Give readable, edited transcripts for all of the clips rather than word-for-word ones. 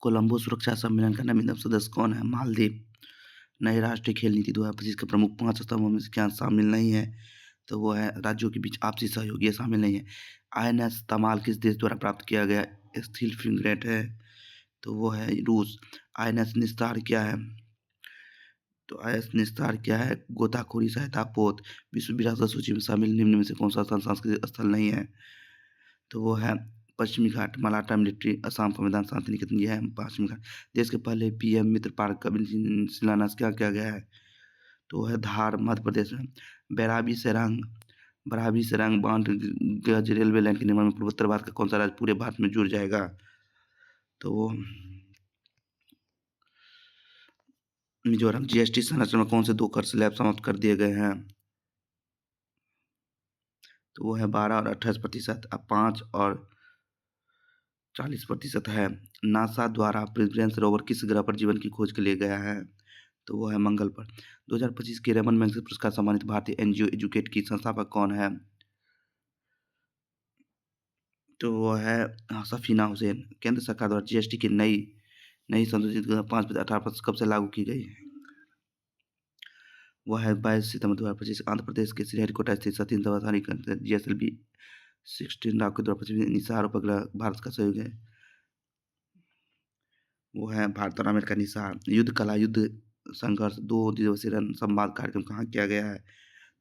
कोलंबो सुरक्षा सम्मेलन का नवीनतम सदस्य कौन है? मालदीव। नई राष्ट्रीय खेल नीति 2025 के प्रमुख 5 स्तंभों में से क्या शामिल नहीं है? तो वो है राज्यों के बीच आपसी सहयोग, ये शामिल नहीं है। आईएनएस तमाल किस देश द्वारा प्राप्त किया गया स्टील फ्रिगेट है? तो वो है रूस। आईएनएस निस्तार क्या है? तो आईएनएस निस्तार क्या है? गोताखोरी सहायता पोत। विश्व विरासत सूची में शामिल निम्न में से कौन सा स्थल सांस्कृतिक स्थल नहीं है? तो वो है पश्चिमी घाट, मलाटा मिलिट्री, असम संविधान शांति निकेतन, ये है पश्चिमी घाट। देश के पहले पीएम मित्र पार्क का भी शिलान्यास क्या किया गया है? तो वो है धार, मध्य प्रदेश में। बराबी सेरांग बांध गज रेलवे लाइन के निर्माण में पूर्वोत्तर भारत का कौन सा राज्य पूरे भारत में जुड़ जाएगा? तो वो मिजोरम। जीएसटी संरचना में कौन से 2 कर स्लैब समाप्त कर दिए गए हैं? तो वो है 12 और 28%। अब 5 और 40% है। नासा द्वारा प्रेसिडेंस रोवर किस ग्रह पर जीवन की खोज के लिए गया है? तो वो है मंगल पर। 2025 के रेमन मैग्सेसे पुरस्कार सम्मानित भारतीय एनजीओ एजुकेट की संस्थापक कौन है? तो वो है सफीना हुसैन। केंद्र सरकार द्वारा जीएसटी की नई नई संशोधित 5/18% कब से लागू की गई है? वो है 22 सितंबर 2025। आंध्र प्रदेश के श्रीहरिकोटा स्थित सतीश धवन जीएसएलवी 16 रॉकेट द्वारा पृथ्वी निसार उपग्रह भारत का सहयोग है। वो है भारत और अमेरिका निसार। युद्ध कला युद्ध संघर्ष 2 दिवसीय रण संवाद कार्यक्रम कहाँ किया गया है?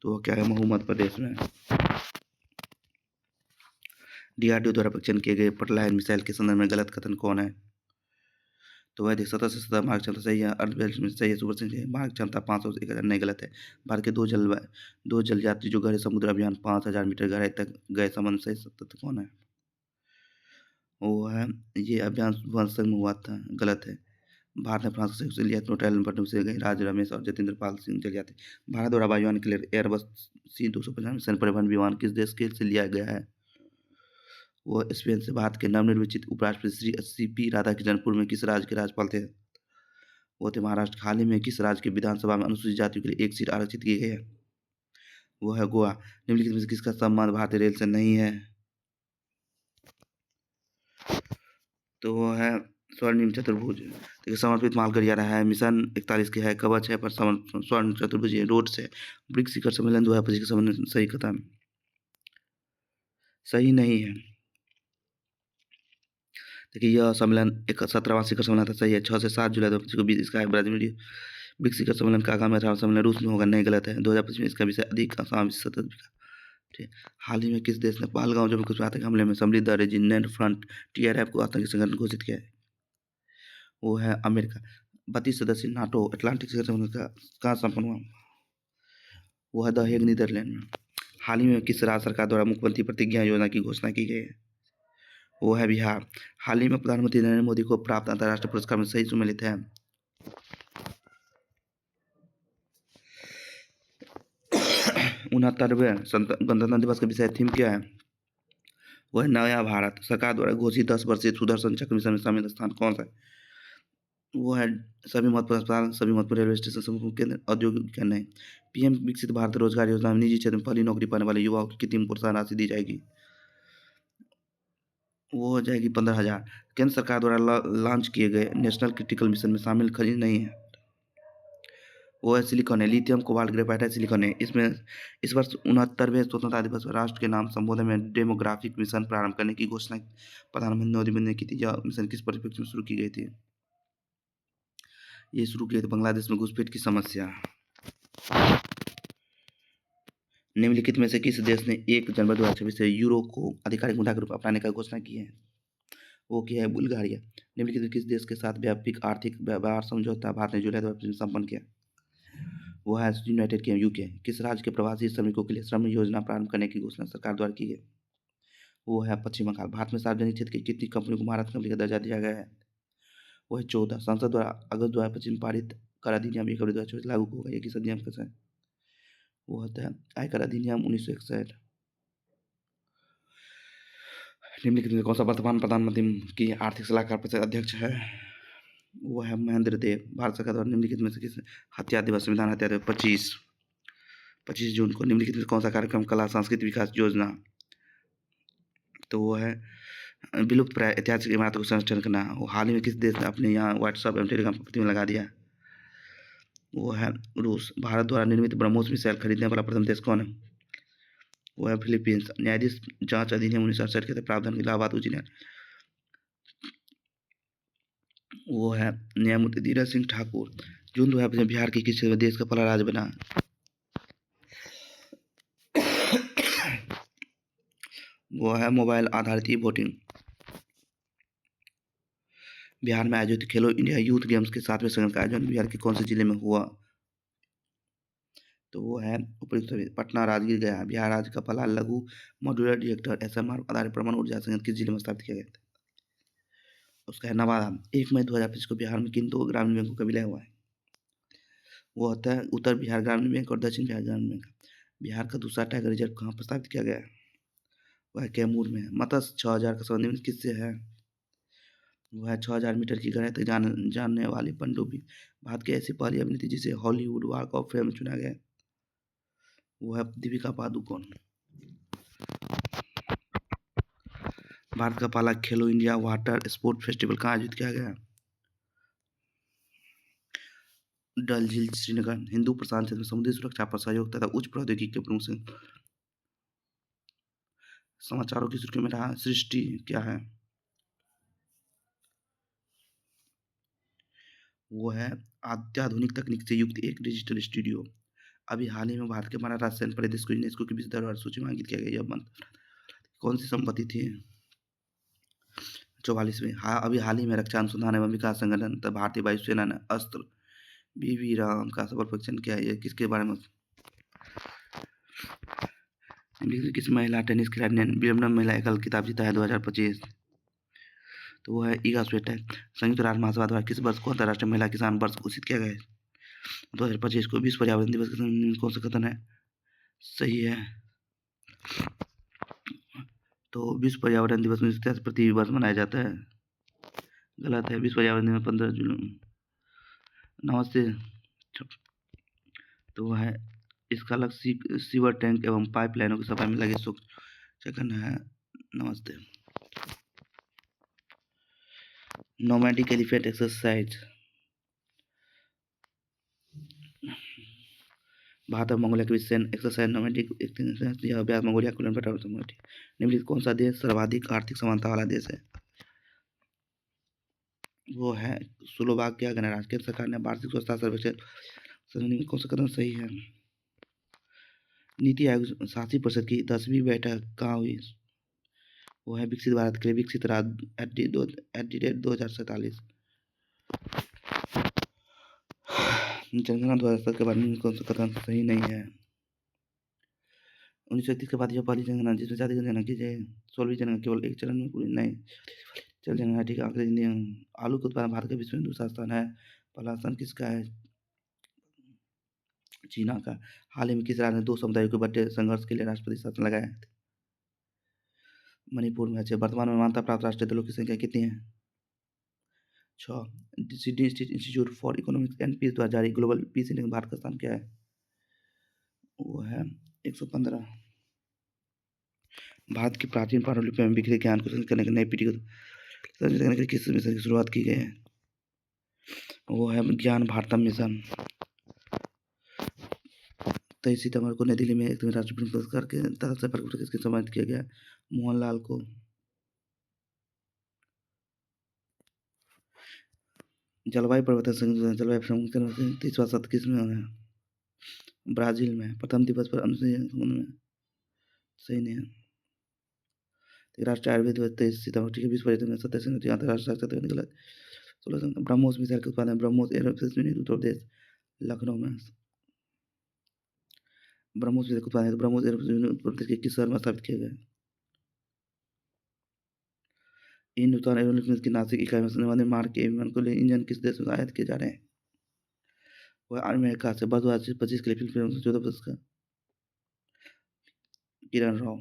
तो वो क्या है महू मध्य प्रदेश में। डीआरडीओ द्वारा परीक्षण किए गए पटलायन मिसाइल के संदर्भ में गलत कथन कौन है? तो वह 17 से 17 मार्ग क्षमता सही है। अर्धवेल में सही है। सुपरसोनिक है। मार्ग क्षमता 500 से 1000 नहीं, गलत है। भारत के 2 जल यात्री जो गहरे समुद्र अभियान 5000 मीटर गहराई तक गए संबंध सही तथ्य कौन है? वो है ये अभियान वंशज में हुआ था, गलत है। भारत ने फ्रांस से सहयोग से लिया नोटैल पटना से गए राज रमेश और जतेंद्र पाल सिंह चले जाते। भारत द्वारा वायुयान के लिए एयरबस C250 सैन्य परिवहन विमान किस देश के से लिया गया है? वो स्पेन से। भारत के नवनिर्वाचित उपराष्ट्रपति श्री CP राधाकृष्णन पूर्व में किस राज्य के राज्यपाल थे? वो थे महाराष्ट्र। हाल ही में किस राज्य की विधानसभा में अनुसूचित जातियों के लिए एक सीट आरक्षित की गई है? वो है गोवा। निम्नलिखित में से किसका संबंध भारतीय रेल से नहीं है? तो वो है स्वर्णिम चतुर्भुज। देखिए समर्पित माल गलियारा है। मिशन 41 के है। कवच है पर स्वर्ण चतुर्भुज रोड से। ब्रिक्स शिखर सम्मेलन 2025 के संबंध में सही कथन सही नहीं है। देखिए यह सम्मेलन एक 17वां शिखर सम्मेलन था, सही है। 6 से 7 जुलाई 2025 को इसका है ब्राजील में। ब्रिक्स शिखर सम्मेलन का आगामी 18वां सम्मेलन रूस में होगा, नहीं, गलत है। 2025 में इसका विषय अधिक आसाम सतत विकास। ठीक। हाल ही में किस देश ने पहलगांव जम्मू कश्मीर आतंकी हमले में सम्मिलित द रेजिस्टेंस फ्रंट TRF को आतंकी संगठन घोषित किया है? वो है अमेरिका। 32 सदस्यीय नाटो अटलांटिक शिखर सम्मेलन का कहाँ संपन्न हुआ? वो है द हेग, नीदरलैंड में। हाल ही में किस राज्य सरकार द्वारा मुख्यमंत्री प्रतिज्ञा योजना की घोषणा की गई है? वो है बिहार। हाल ही में प्रधानमंत्री नरेंद्र मोदी को प्राप्त अंतर्राष्ट्रीय पुरस्कार में सही सम्मिलित है? 69वें गणतंत्र दिवस का विषय थीम क्या है? वह नया भारत। सरकार द्वारा घोषित 10 वर्षीय सुदर्शन चक्र मिशन में शामिल स्थान कौन सा है? वो है सभी महत्वपूर्ण अस्पताल, सभी महत्वपूर्ण रेलवे स्टेशन, सभी केंद्र, औद्योगिक केंद्र है। पीएम विकसित भारत रोजगार योजना में निजी क्षेत्र में पहली नौकरी पाने वाले युवाओं की कितनी प्रोत्साहन राशि दी जाएगी? वो हो जाएगी 15,000। केंद्र सरकार द्वारा लॉन्च किए गए नेशनल क्रिटिकल मिशन में शामिल खनिज नहीं है। वो है सिलिकॉन है। लिथियम कोबाल्ट ग्रेफाइट है, सिलिकॉन है। इसमें इस वर्ष 69वें स्वतंत्रता दिवस पर राष्ट्र के नाम संबोधन में डेमोग्राफिक मिशन प्रारंभ करने की घोषणा प्रधानमंत्री नरेंद्र मोदी ने की थी। यह मिशन किस परिप्रेक्ष्य में शुरू की गई थी? ये शुरू किया था बांग्लादेश में घुसपैठ की समस्या। निम्नलिखित में से किस देश ने 1 जनवरी 2026 से यूरो को आधिकारिक मुद्रा के रूप में अपनाने का घोषणा की है? वो क्या है बुल्गारिया। निम्नलिखित में किस देश के साथ व्यापक आर्थिक व्यवहार समझौता भारत ने जुलाई 2025 में संपन्न किया? वो है यूनाइटेड किंगडम UK। किस राज्य के प्रवासी श्रमिकों के लिए श्रम योजना प्रारंभ करने की घोषणा सरकार द्वारा की गई? वो है पश्चिम बंगाल। भारत में सार्वजनिक क्षेत्र की कितनी कंपनियों को महारत्न कंपनी का दर्जा दिया गया है? वो है 14। संसद द्वारा अगस्त 2025 में पारित कर अधिनियम 1 अप्रैल 2024 लागू होगा। ये किस अधिनियम का है? वो होता है आयकर अधिनियम 1961। निम्नलिखित में कौन सा वर्तमान प्रधानमंत्री की आर्थिक सलाहकार परिषद अध्यक्ष है? वो है महेंद्र देव। भारत सरकार द्वारा निम्नलिखित में से किस हत्या दिवस संविधान हत्या दिवस 25 जून को निम्नलिखित में कौन सा कार्यक्रम कला सांस्कृतिक विकास योजना? तो वो है विलुप्त प्राय ऐतिहासिक इमारतों को संरक्षण करना। वो हाल ही में किस देश ने अपने यहाँ व्हाट्सएप एवं टेलीग्राम पर प्रतिबंध लगा दिया? वो है रूस। भारत द्वारा निर्मित ब्रह्मोस मिसाइल खरीदने वाला प्रथम देश कौन है? वो है फिलीपींस। न्यायाधीश जांच अधिनियम 1968 के तहत प्रावधान के इलाहाबाद उच्च न्यायालय। वो है न्यायमूर्ति धीरज सिंह ठाकुर। जून 2025 में बिहार के किस देश का पहला राज्य बना? वो है मोबाइल आधारित ई वोटिंग। बिहार में आयोजित खेलो इंडिया यूथ गेम्स के 7वें संस्करण का आयोजन बिहार के कौन से जिले में हुआ? तो वो है उपयुक्त पटना, राजगीर, गया। बिहार राज्य का पहला लघु मॉड्यूलर रिएक्टर एसएमआर आधारित परमाणु ऊर्जा संयंत्र किस जिले में स्थापित किया गया था? उसका है नवादा। 1 मई 2025 को बिहार में किन दो ग्रामीण बैंकों का विलय हुआ है? वो होता है उत्तर बिहार ग्रामीण बैंक और दक्षिण बिहार ग्रामीण बैंक। बिहार का दूसरा टाइगर रिजर्व कहाँ पर स्थापित किया गया है? वह है कैमूर में। मत्स्य 6000 का संबंध किससे है? वो है 6000 मीटर की गहराई तक जानने वाली पनडुब्बी। भारत की ऐसी पहली अभिनेत्री जिसे हॉलीवुड वॉक ऑफ फेम चुना गया, वो है दीपिका पादुकोण। भारत का पहला खेलो इंडिया वाटर स्पोर्ट फेस्टिवल कहाँ आयोजित किया गया? डल झील, श्रीनगर। हिंदू प्रशांत क्षेत्र में समुद्री सुरक्षा पर सहयोग तथा उच्च प्रौद्योगिकी के प्रमुख समाचारों की सुर्खियों में रहा सृष्टि क्या है? वो है अत्याधुनिक तकनीक से युक्त एक डिजिटल स्टूडियो। अभी हाल ही में भारत के महाराष्ट्र सैन्य प्रदेश को यूनेस्को की विश्व धरोहर सूची में अंकित किया गया। यह मंत्र कौन सी संपत्ति थी? 44वें। हाँ, अभी हाल ही में रक्षा अनुसंधान एवं विकास संगठन तथा भारतीय वायुसेना ने अस्त्र बीवी राम का सफल परीक्षण किया है। किसके बारे में? किस महिला टेनिस खिलाड़ी ने विलियम्स महिला एकल खिताब जीता है 2025? तो वो है ईगा स्वीटेक। संयुक्त राष्ट्र महासभा द्वारा किस वर्ष को अंतर्राष्ट्रीय महिला किसान वर्ष घोषित किया गया है? 2025 को। विश्व पर्यावरण दिवस का कौन सा कथन है सही है? तो विश्व पर्यावरण दिवस में प्रति वर्ष मनाया जाता है, गलत है। विश्व पर्यावरण दिवस 15 जून। नमस्ते। तो वह है इसका लक्ष्य सीवर टैंक एवं पाइपलाइनों की सफाई में लगे चकन है। नमस्ते। Nomadic elephant exercise. भारत और मंगोलिया के बीच एक्सरसाइज नोमैडिक यह अभ्यास मंगोलिया को निम्नलिखित कौन सा देश सर्वाधिक आर्थिक समानता वाला देश है? वो है स्लोवाकिया गणराज्य। केंद्र सरकार ने वार्षिक स्वच्छता सर्वेक्षण में कौन सा कदम सही है? नीति आयोग शासी परिषद की 10वीं बैठक कहाँ हुई? वो है विकसित भारत के लिए विकसित राज्य @2047। जनगणना 2007 के बारे में कौन सा कथन सही नहीं है? 1931 के बाद यह पहली जनगणना जिसमें जाति जनगणना की जाए। 16वीं जनगणना केवल एक चरण में पूरी नहीं चल जनगणना ठीक है। आंकड़े आलू के उत्पादन भारत का विश्व में दूसरा स्थान है। पहला स्थान किसका है? चीना का। हाल ही में किस राज्य ने 2 समुदायों के बड़े संघर्ष के लिए राष्ट्रपति शासन लगाया है? मणिपुर में। अच्छे। वर्तमान में मान्यता प्राप्त राष्ट्रीय दलों की संख्या कितनी है? 6। Sydney Institute for Economics and Peace द्वारा जारी ग्लोबल पीस इंडेक्स में भारत का स्थान क्या है? वो है 115। भारत की प्राचीन पांडुलिपि में बिखरे ज्ञान को संग्रहित करने की नई पीढ़ी को संग्रहित करने के लिए किस मिशन की शुरुआत की गई है? वो है ज्ञान भारतम मिशन। 23 सितंबर को नई दिल्ली में राष्ट्रीय फिल्म पुरस्कार के तहत से किसके सम्मानित किया गया? मोहनलाल को। जलवायु परिवर्तन जलवायु 30वां सत्र किस में है? ब्राजील में। प्रथम दिवस पर में सही नहीं है। राष्ट्रीय आयुर्वेद दिवस 23 सितंबर। ठीक है। विश्व पर्यटन 27 अंतर्राष्ट्रीय साक्षरता दिवस गलत। 16 ब्रह्मोस मिसाइल के उत्पादन ब्रह्मोस एरोस्पेस यूनिट उत्तर प्रदेश लखनऊ में। ब्रह्मोस मिसाइल के उत्पादन ब्रह्मोस एरोस्पेस यूनिट उत्तर प्रदेश के किस शहर में स्थापित किया गया? हिंदुस्तान एरोनॉटिक्स की नासिक इकाई में चलने वाले मार्क के विमान को लिए इंजन किस देश में आयात किए जा रहे हैं? वह अमेरिका से। वर्ष 2025 के लिए फिल्म 14 वर्ष का किरण राव।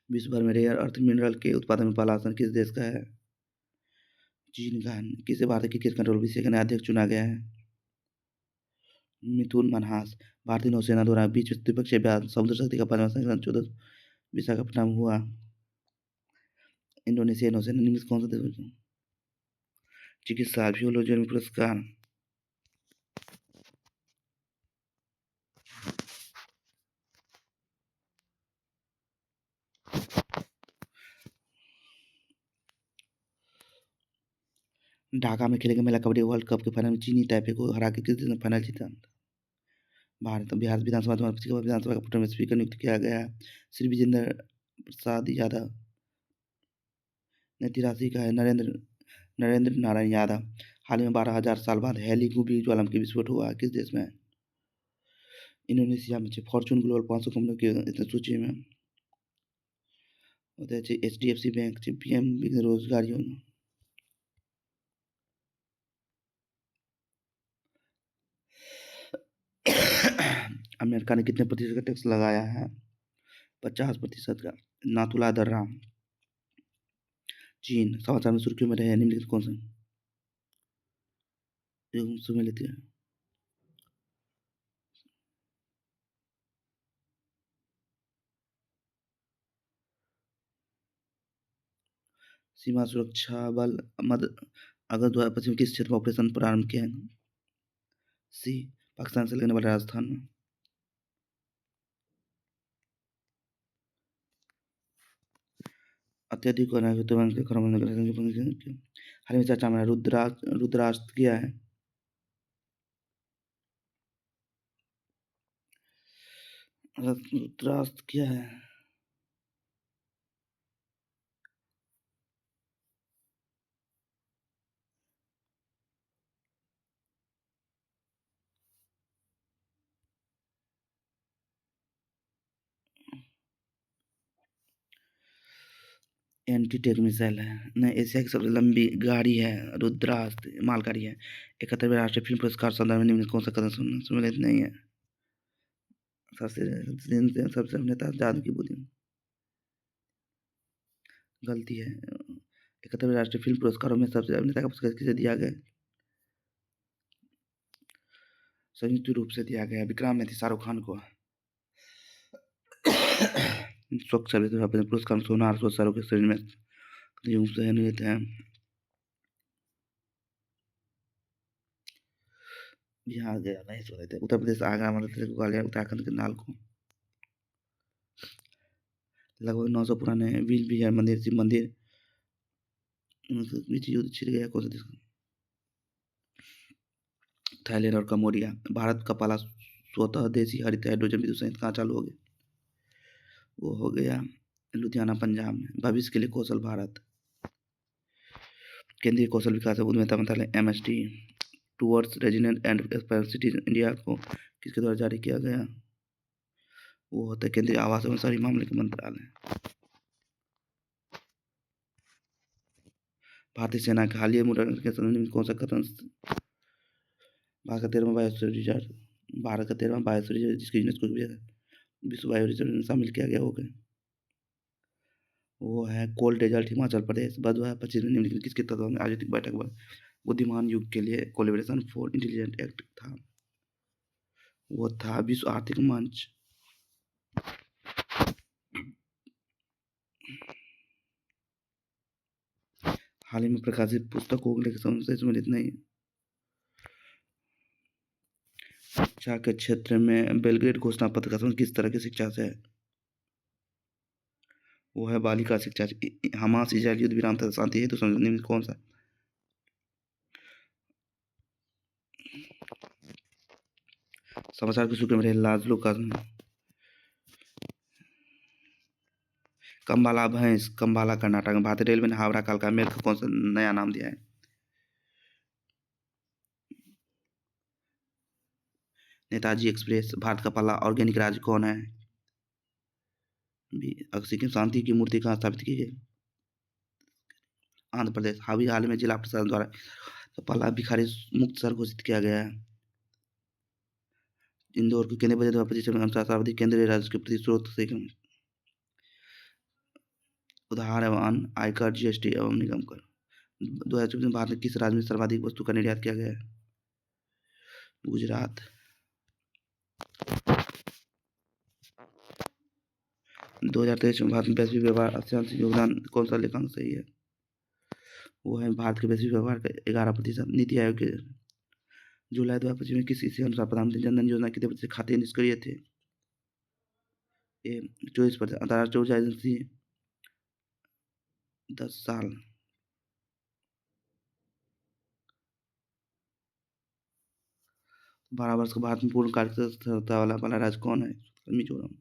विश्व भर में रेयर अर्थ मिनरल के उत्पादन में पहला स्थान किस देश का है? चीन का। किसे भारतीय क्रिकेट कंट्रोल विषय का अध्यक्ष चुना गया है? मिथुन मनहास। भारतीय नौसेना द्वारा बीच द्विपक्षीय अभ्यास समुद्र शक्ति का 5वां संस्करण 14 विशाखापट्टनम हुआ। इंडोनेशिया नौसेना निम्न में कौन सा देश है? चिकित्सा आर्कियोलॉजी में पुरस्कार। ढाका में खेले गए महिला कबड्डी वर्ल्ड कप के फाइनल में चीनी ताइपे को हरा के किस देश ने फाइनल जीता? भारत। बिहार विधानसभा द्वारा पिछली बार विधानसभा का प्रथम स्पीकर नियुक्त किया गया है श्री विजेंद्र प्रसाद यादव। नीति राशि का है नरेंद्र नारायण यादव। हाल ही में 12,000 साल बाद हेलीगुबी ज्वालामुखी विस्फोट हुआ है किस देश में? इंडोनेशिया में। फॉर्चून ग्लोबल 500 कंपनियों की सूची में होते हैं HDFC बैंक, PM रोजगार योजना। अमेरिका ने कितने प्रतिशत का टैक्स लगाया है? 50% का। नाथुला दर्रा। चीन। समाचार में सुर्खियों में रहे निम्नलिखित कौन से? सुन लेते हैं। सीमा सुरक्षा बल मध्य अगस्त 2025 किस क्षेत्र में ऑपरेशन प्रारंभ किया है? सी। पाकिस्तान से लगने वाले राजस्थान में। अत्यधिक तुरंत हाल में चर्चा में रुद्रास्त्र किया है। रुद्रास्त्र क्या है? एंटी टैंक मिसाइल है। नहीं, एशिया की सबसे लंबी गाड़ी है रुद्रास्त्र मालगाड़ी है। 71वें राष्ट्रीय फिल्म पुरस्कार संदर्भ में निम्न कौन सा कदम सम्मिलित नहीं है? सबसे अभिनेता जादू की बुद्धि। गलती है। 71वें राष्ट्रीय फिल्म पुरस्कारों में सबसे अभिनेता का पुरस्कार किसे दिया गया? संयुक्त रूप से दिया गया। विक्रांत में थी शाहरुख खान को। स्वच्छ सर्वेक्षण अपने पुरस्कार सोनार स्वच्छ सर्व के श्रेणी में लेते हैं। बिहार गया नहीं सो रहे थे। उत्तर प्रदेश आगरा मध्य प्रदेश ग्वालियर उत्तराखंड के नाल को लगभग 900 पुराने वीर विजय मंदिर शिव मंदिर युद्ध छिड़ गया कौन सा देश? थाईलैंड और कम्बोडिया। भारत का पहला स्वतः देशी हरित हाइड्रोजन विद्युत संयंत्र कहाँ चालू हो गया? वो हो गया लुधियाना पंजाब में। भविष्य के लिए कौशल भारत। केंद्रीय कौशल विकास एवं उद्यमिता मंत्रालय MSD towards resident and cities India को किसके द्वारा जारी किया गया? वो होता है केंद्रीय आवास एवं शहरी मामले के मंत्रालय। भारतीय सेना के हालिया मुठभेड़ के संबंध में कौन सा कथन? भारत का 13वां बायोस्फीयर रिजर्व जिसकी यूनेस्को के विश्व बायो रिजर्व में शामिल किया गया हो गया। वो है कोल डेजर्ट हिमाचल प्रदेश। 2025 में निम्नलिखित किसके तत्वावधान में आयोजित बैठक में बुद्धिमान युग के लिए कोलैबोरेशन फॉर इंटेलिजेंट एक्ट था? वो था विश्व आर्थिक मंच। हाल ही में प्रकाशित पुस्तकों के समस्या सम्मिलित नहीं। शिक्षा के क्षेत्र में बेलग्रेड घोषणा पत्र का संबंध किस तरह की शिक्षा से है? वो है बालिका शिक्षा। हमास इजराइल युद्ध विराम तथा शांति हेतु समझौते में कौन सा? समाचार की सुर्खी में रहे लाजलो का कंबाला भैंस कंबाला कर्नाटक में। भारतीय रेलवे ने हावड़ा कालका मेल का कौन सा नया नाम दिया है? नेताजी एक्सप्रेस। भारत का पहला ऑर्गेनिक राज्य कौन है? सिक्किम। शांति की मूर्ति कहाँ स्थापित की गई? आंध्र प्रदेश। हाल ही में जिला प्रशासन द्वारा पहला भिखारी मुक्त शहर घोषित किया गया है। इंदौर के केंद्रीय बजट 2025 में अनुसार सर्वाधिक केंद्रीय राज्य के प्रति स्रोत से उधार एवं अन्य आयकर GST एवं निगम कर। 2024 में भारत में किस राज्य में सर्वाधिक वस्तु का निर्यात किया गया है? गुजरात। 2023 में भारत में वैश्विक व्यापार अक्षांश योगदान कौन सा लेखांक सही है? वो है भारत के वैश्विक व्यापार का 11%। नीति आयोग के जुलाई 2025 में किस इसी अनुसार प्रधानमंत्री जनधन योजना कितने प्रतिशत खाते निष्क्रिय थे? ये 24%। अंतर्राष्ट्रीय ऊर्जा एजेंसी 10 साल। 12 वर्ष का भारत में पूर्ण कार्यक्षमता वाला राज्य कौन है? मिजोरम।